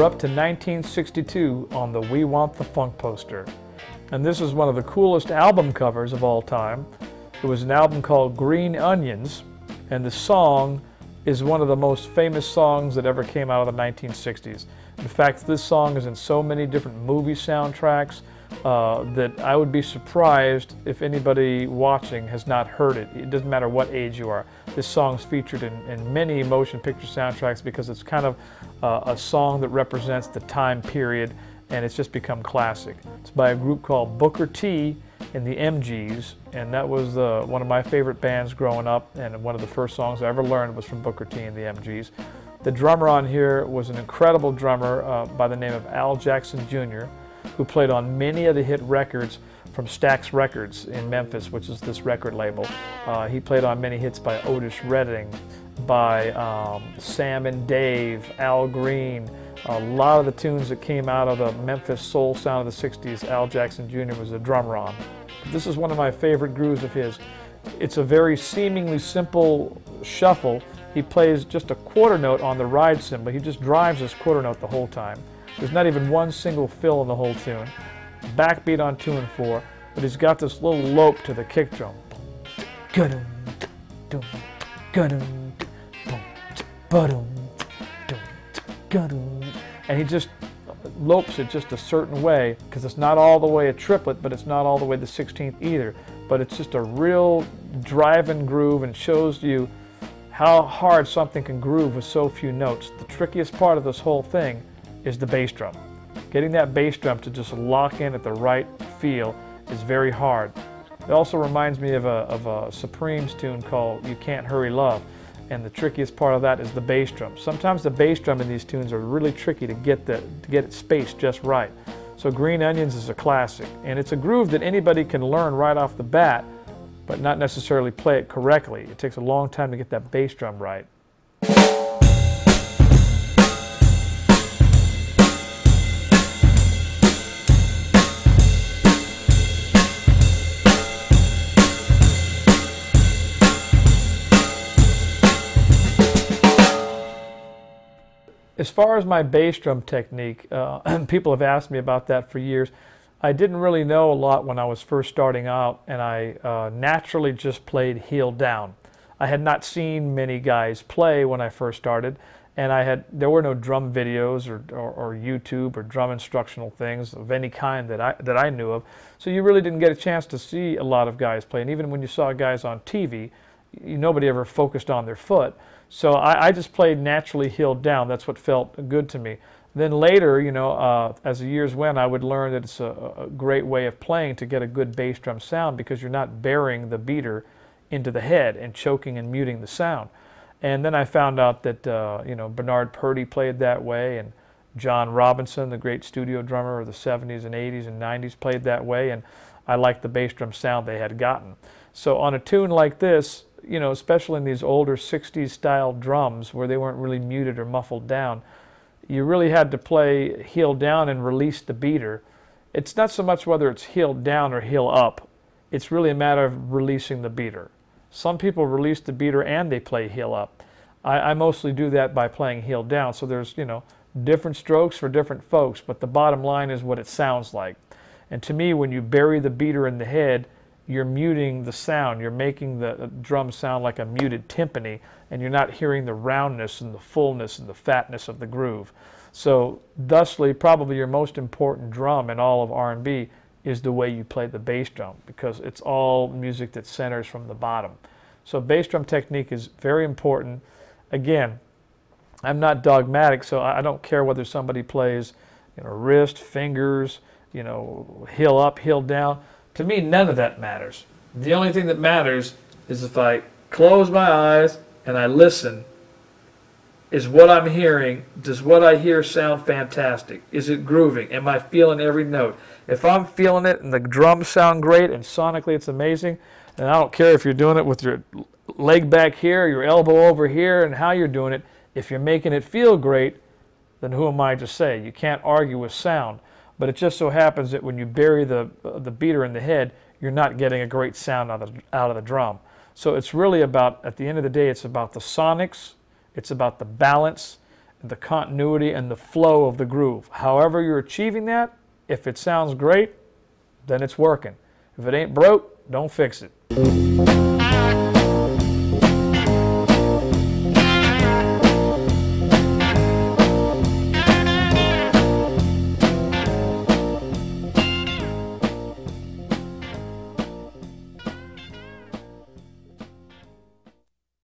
We're up to 1962 on the We Want the Funk poster. And this is one of the coolest album covers of all time. It was an album called Green Onions, and the song is one of the most famous songs that ever came out of the 1960s. In fact, this song is in so many different movie soundtracks that I would be surprised if anybody watching has not heard it. It doesn't matter what age you are. This song's featured in many motion picture soundtracks because it's kind of a song that represents the time period, and it's just become classic. It's by a group called Booker T and the MGs, and that was one of my favorite bands growing up, and one of the first songs I ever learned was from Booker T and the MGs. The drummer on here was an incredible drummer by the name of Al Jackson Jr., who played on many of the hit records from Stax Records in Memphis, which is this record label. He played on many hits by Otis Redding, by Sam and Dave, Al Green. A lot of the tunes that came out of the Memphis soul sound of the 60s, Al Jackson Jr. was a drummer on. This is one of my favorite grooves of his. It's a very seemingly simple shuffle. He plays just a quarter note on the ride cymbal. He just drives this quarter note the whole time. There's not even one single fill in the whole tune. Backbeat on 2 and 4, but he's got this little lope to the kick drum. And he just lopes it just a certain way, because it's not all the way a triplet, but it's not all the way the 16th either. But it's just a real driving groove, and shows you how hard something can groove with so few notes. The trickiest part of this whole thing is the bass drum. Getting that bass drum to just lock in at the right feel is very hard. It also reminds me of a Supremes tune called You Can't Hurry Love, and the trickiest part of that is the bass drum. Sometimes the bass drum in these tunes are really tricky to get it spaced just right. So Green Onions is a classic, and it's a groove that anybody can learn right off the bat, but not necessarily play it correctly. It takes a long time to get that bass drum right. As far as my bass drum technique, people have asked me about that for years. I didn't really know a lot when I was first starting out, and I naturally just played heel down. I had not seen many guys play when I first started, and there were no drum videos or YouTube or drum instructional things of any kind that I knew of. So you really didn't get a chance to see a lot of guys play. And even when you saw guys on TV, nobody ever focused on their foot. So I just played naturally heel down. That's what felt good to me. Then later, you know, as the years went, I would learn that it's a great way of playing to get a good bass drum sound, because you're not burying the beater into the head and choking and muting the sound. And then I found out that, you know, Bernard Purdie played that way, and John Robinson, the great studio drummer of the 70s and 80s and 90s, played that way, and I liked the bass drum sound they had gotten. So on a tune like this, you know, especially in these older 60s style drums where they weren't really muted or muffled down, you really had to play heel down and release the beater. It's not so much whether it's heel down or heel up. It's really a matter of releasing the beater. Some people release the beater and they play heel up. I mostly do that by playing heel down. So there's, you know, different strokes for different folks, but the bottom line is what it sounds like. And to me, when you bury the beater in the head, you're muting the sound. You're making the drum sound like a muted timpani, and you're not hearing the roundness and the fullness and the fatness of the groove. So thusly, probably your most important drum in all of R&B is the way you play the bass drum, because it's all music that centers from the bottom. So bass drum technique is very important. Again, I'm not dogmatic, so I don't care whether somebody plays, you know, wrist, fingers, you know, heel up, heel down. To me, none of that matters. The only thing that matters is if I close my eyes and I listen, is what I'm hearing, does what I hear sound fantastic? Is it grooving? Am I feeling every note? If I'm feeling it and the drums sound great and sonically it's amazing, and I don't care if you're doing it with your leg back here, your elbow over here, and how you're doing it, if you're making it feel great, then who am I to say? You can't argue with sound. But it just so happens that when you bury the beater in the head, you're not getting a great sound out of the drum. So it's really about, at the end of the day, it's about the sonics, it's about the balance, the continuity and the flow of the groove. However you're achieving that, if it sounds great, then it's working. If it ain't broke, don't fix it.